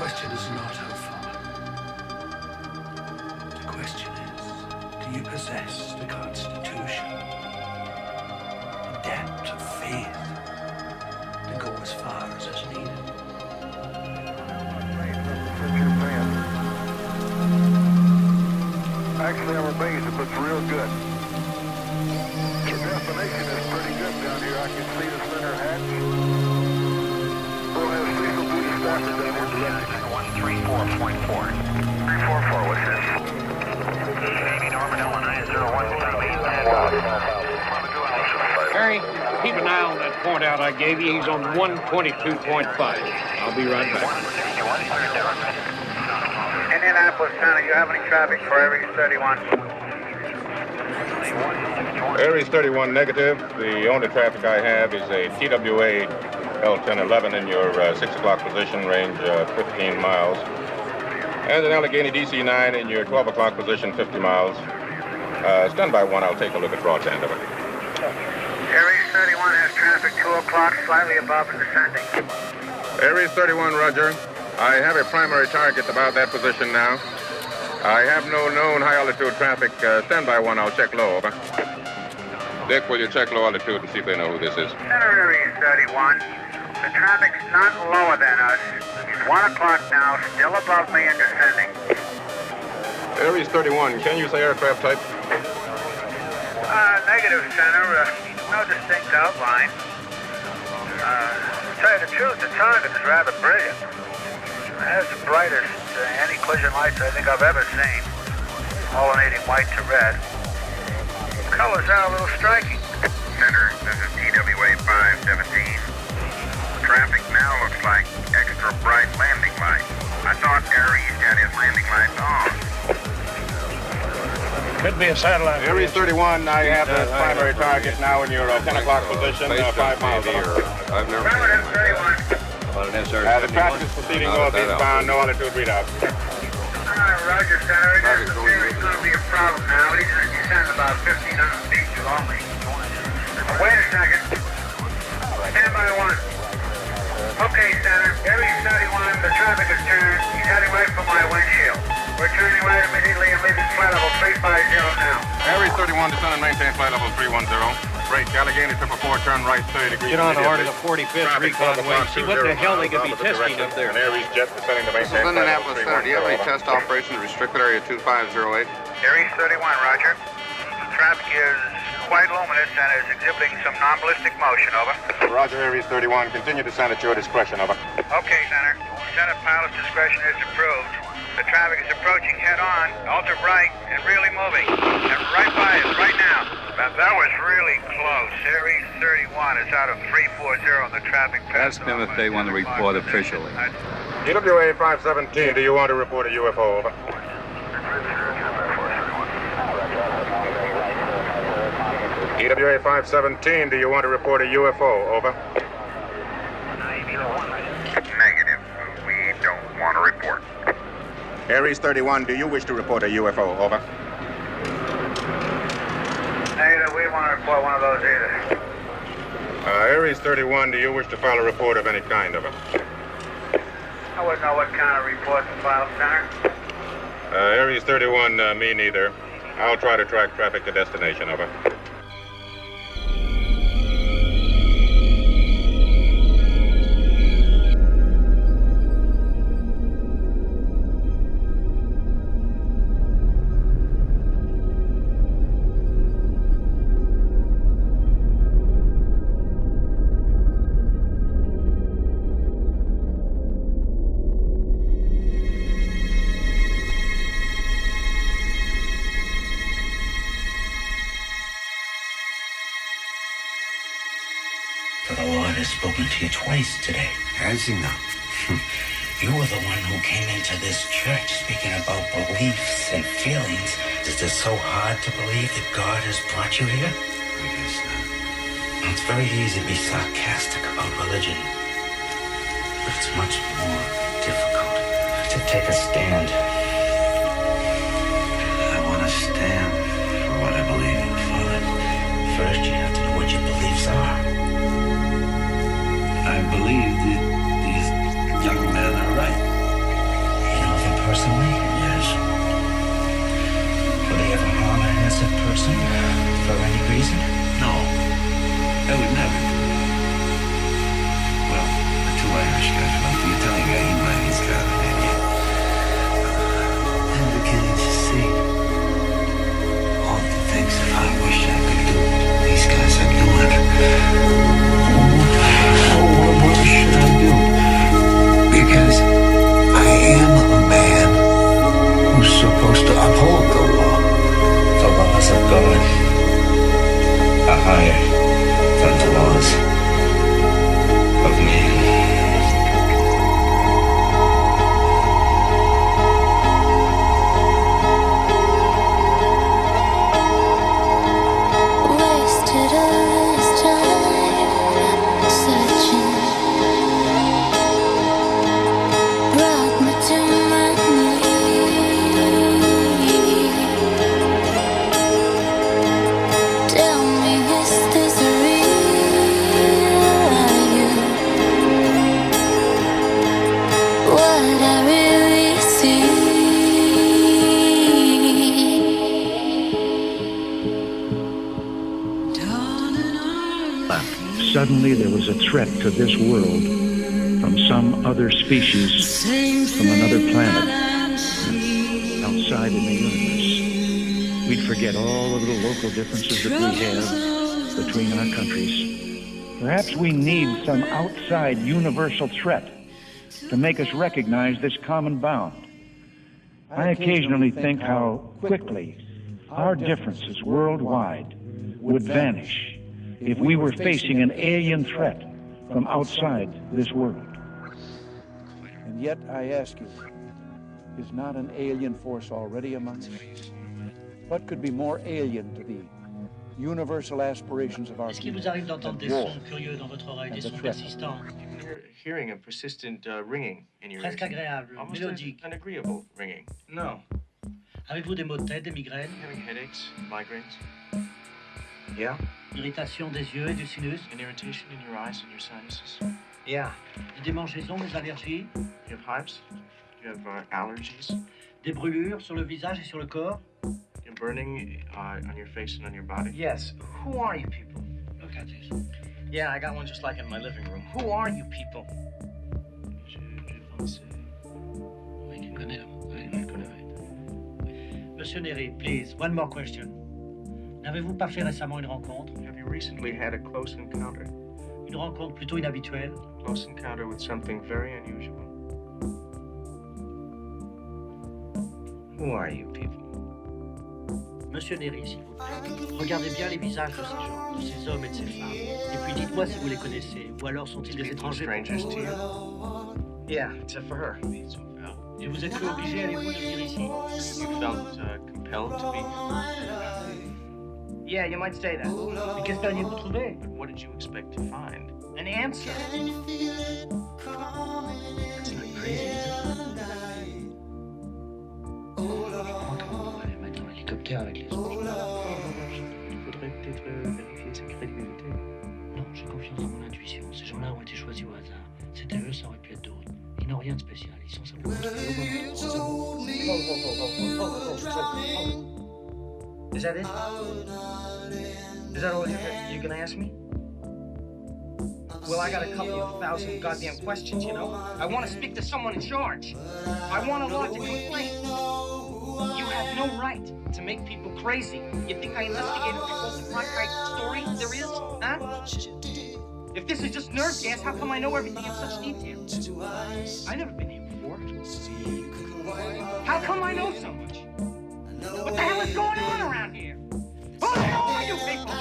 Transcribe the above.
question is not how far. The question is, do you possess the constitution, the depth of faith to go as far as is needed? Actually, our base, it looks real good. The destination is pretty good down here. I can see the center hatch. We'll have Cecil do the starter down here directly. 134.4. 344, what's this? Amy Norman, Ellen 901. Harry, keep an eye on that point out I gave you. He's on 122.5. I'll be right back. Indianapolis County, you have any traffic for Aries 31? Aries 31 negative. The only traffic I have is a TWA L1011 in your 6 o'clock position, range 15 miles. And an Allegheny DC-9 in your 12 o'clock position, 50 miles. Stand by 1, I'll take a look at broadband of it. Aries 31 has traffic 2 o'clock, slightly above and descending. Aries 31, roger. I have a primary target about that position now. I have no known high-altitude traffic. Stand by 1, I'll check low, over. Dick, will you check low altitude and see if they know who this is? Center Aries 31. The traffic's not lower than us. It's 1 o'clock now, still above me and descending. Aries 31, can you say aircraft type? Negative, Center. No distinct outline. To tell you the truth, the target is rather brilliant. It has the brightest anti-collision lights I think I've ever seen. Alternating white to red. The colors are a little striking. Center, this is TWA 517. Traffic now looks like extra bright landing lights. I thought Aries had his landing lights on. Could be a satellite. Aries 31, I have the primary target now in your 10 o'clock position, 5 miles over. I've never Affirmative 31. The traffic is proceeding northeastbound, no altitude readout. Roger, Center. It doesn't appear it's going to be a problem now. He's going to descend about 1,500 feet below me. Wait a second. Stand by 1. Okay, Center. Aries 31, the traffic is turned. He's heading right for my windshield. We're turning right immediately and leaving flight level 350 now. Aries 31, descend and maintain flight level 310. Break, Allegheny 444, turn right 30 degrees. Get on the order immediately. the 45th recon wing. See what the hell they could be testing up there. An Aries jet descending to This is maintain flight level Indianapolis Center. Do you have any 310. test operations at restricted area 2508? Aries 31, Roger. Traffic is quite luminous and is exhibiting some non-ballistic motion, over. Roger, Aries 31, continue descent at your discretion, over. Okay, Center. Center pilot's discretion is approved. The traffic is approaching head-on, ultra bright, and really moving. And right by us, right now. That was really close. Aries 31 is out of 340 on the traffic path. Ask them if they want to report officially. TWA 517, do you want to report a UFO, over? TWA 517, do you want to report a UFO, over? negative. We don't want to report. Aries 31, do you wish to report a UFO, over? Negative, we want to report one of those either. Aries 31, do you wish to file a report of any kind, over? I wouldn't know what kind of report to file, Center. Aries 31, me neither. I'll try to track traffic to destination, over. For the Lord has spoken to you twice today. Has he now? You were the one who came into this church speaking about beliefs and feelings. Is it so hard to believe that God has brought you here? I guess not. It's very easy to be sarcastic about religion. But it's much more difficult to take a stand. I want to stand for what I believe in, Father. First, you have to know what your beliefs are. I believe that these young men are right. suddenly there was a threat to this world from some other species, from another planet, outside in the universe, we'd forget all of the local differences that we have between our countries. Perhaps we need some outside universal threat to make us recognize this common bound. I occasionally think how quickly our differences worldwide would vanish if we were facing an alien threat from outside this world. And yet, I ask you, is not an alien force already among us? What could be more alien to the universal aspirations of our Est-ce qu'il vous arrive d'entendre des sons curieux dans votre oreille, des sons persistants? Hearing a persistent ringing in your ears. Presque agréable, mélodique. An agreeable ringing. No. Avez-vous des maux de tête, des migraines? Having headaches, migraines. Yeah. Irritation des yeux et du sinus? An irritation in your eyes and your sinuses. Yeah. Des démangeaisons, des allergies? You have hives? You have allergies? Des brûlures sur le visage et sur le corps? You're burning on your face and on your body? Yes. Who are you people? Look at this. Yeah, I got one just like it in my living room. Who are you people? Je pense... Oui, tu connais. Oui, connais. Monsieur Neri, please, one more question. N'avez-vous pas fait récemment une rencontre? Have you recently had a close encounter? Une rencontre plutôt inhabituelle? Close encounter with something very unusual. Who are you people? Monsieur Neri, s'il vous plaît. Regardez bien les visages de ces gens, de ces hommes et de ces femmes. Et puis dites-moi si vous les connaissez, ou alors sont-ils des étrangers? Strangers to you? Yeah, except for her. Et vous êtes obligé, allez-vous, de venir ici? You felt compelled to be here? Yeah, you might say that. Mais qu'est-ce qu'alliez-vous trouver? But what did you expect to find? An answer. It's not crazy, is it? Avec les autres. Il faudrait peut-être vérifier sa crédibilité. Non, j'ai confiance dans mon intuition. Ces gens-là ont été choisis au hasard. C'était eux, ça aurait pu être d'autres. Ils n'ont rien de spécial. Ils sont simplement trouvés au bon endroit. Is that it? Is that all you're gonna ask me? Well, I got a couple of thousand goddamn questions, you know? I want to speak to someone in charge. I want to lodge a complaint. You have no right to make people crazy. You think I investigated the most concrete story there is? Huh? If this is just nerve gas, how come I know everything in such detail? I've never been here before. How come I know so much? What the hell is going on around here? Who the hell are you people?